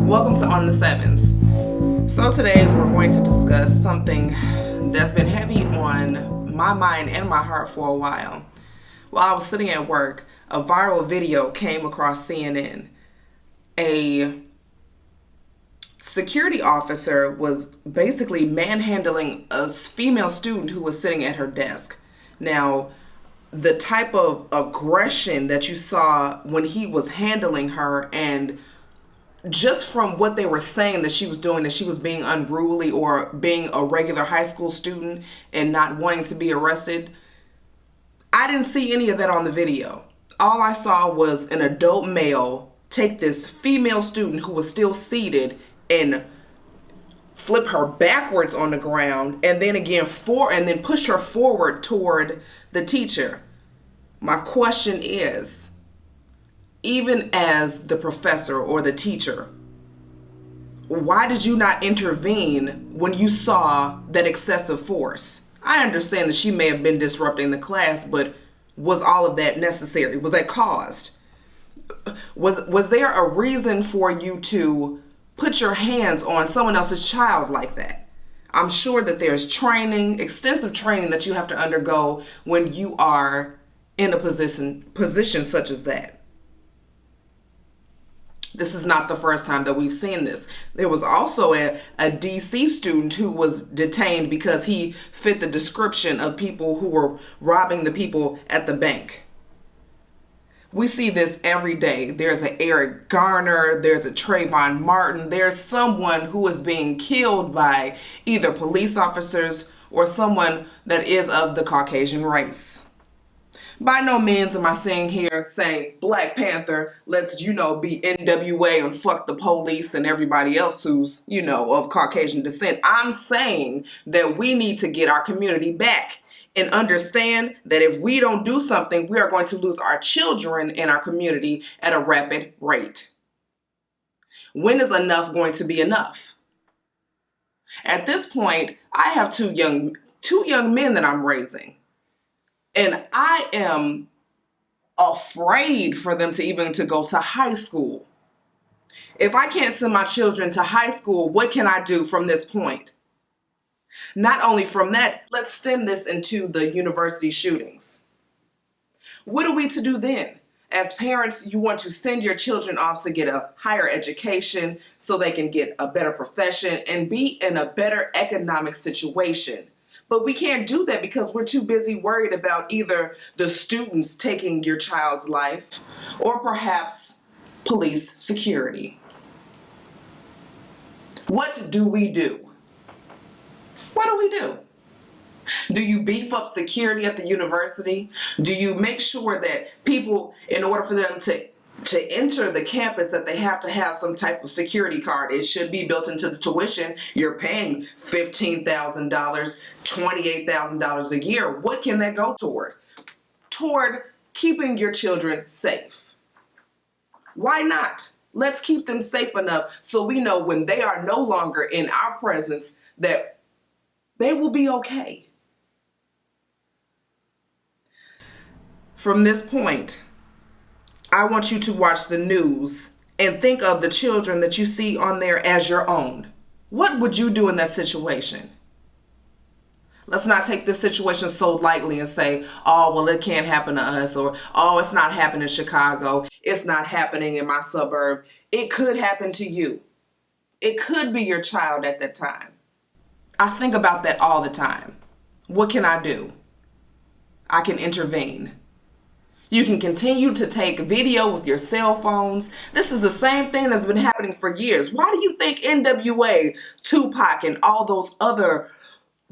Welcome to On the 7's. So today we're going to discuss something that's been heavy on my mind and my heart for a while. While I was sitting at work, a viral video came across CNN. A security officer was basically manhandling a female student who was sitting at her desk. Now, the type of aggression that you saw when he was handling her, and just from what they were saying that she was doing, that she was being unruly or being a regular high school student and not wanting to be arrested, I didn't see any of that on the video. All I saw was an adult male take this female student who was still seated and flip her backwards on the ground, and then again and then push her forward toward the teacher. My question is, even as the professor or the teacher, why did you not intervene when you saw that excessive force? I understand that she may have been disrupting the class, but was all of that necessary? Was that caused? Was there a reason for you to put your hands on someone else's child like that? I'm sure that there's training, extensive training that you have to undergo when you are in a position such as that. This is not the first time that we've seen this. There was also a DC student who was detained because he fit the description of people who were robbing the people at the bank. We see this every day. There's an Eric Garner, there's a Trayvon Martin, there's someone who is being killed by either police officers or someone that is of the Caucasian race. By no means am I sitting here saying Black Panther, let's, be NWA and fuck the police and everybody else who's, of Caucasian descent. I'm saying that we need to get our community back and understand that if we don't do something, we are going to lose our children in our community at a rapid rate. When is enough going to be enough? At this point, I have two young men that I'm raising. And I am afraid for them to go to high school. If I can't send my children to high school, what can I do from this point? Not only from that, let's stem this into the university shootings. What are we to do then? As parents, you want to send your children off to get a higher education so they can get a better profession and be in a better economic situation. But we can't do that because we're too busy worried about either the students taking your child's life or perhaps police security. What do we do? What do we do? Do you beef up security at the university? Do you make sure that people, in order for them to enter the campus, that they have to have some type of security card? It should be built into the tuition. You're paying $15,000, $28,000 a year. What can that go toward? Toward keeping your children safe. Why not? Let's keep them safe enough so we know when they are no longer in our presence that they will be okay. From this point, I want you to watch the news and think of the children that you see on there as your own. What would you do in that situation? Let's not take this situation so lightly and say, oh, well, it can't happen to us, or, oh, it's not happening in Chicago. It's not happening in my suburb. It could happen to you. It could be your child at that time. I think about that all the time. What can I do? I can intervene. You can continue to take video with your cell phones. This is the same thing that's been happening for years. Why do you think NWA, Tupac, and all those other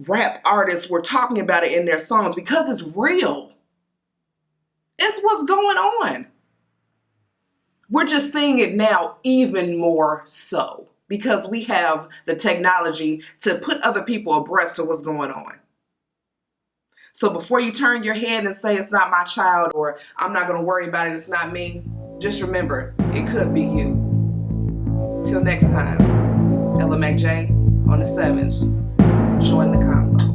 rap artists were talking about it in their songs? Because it's real. It's what's going on. We're just seeing it now even more so because we have the technology to put other people abreast of what's going on. So before you turn your head and say it's not my child, or I'm not going to worry about it, it's not me, just remember, it could be you. Till next time, Ellimac J on the 7's. Join the convo.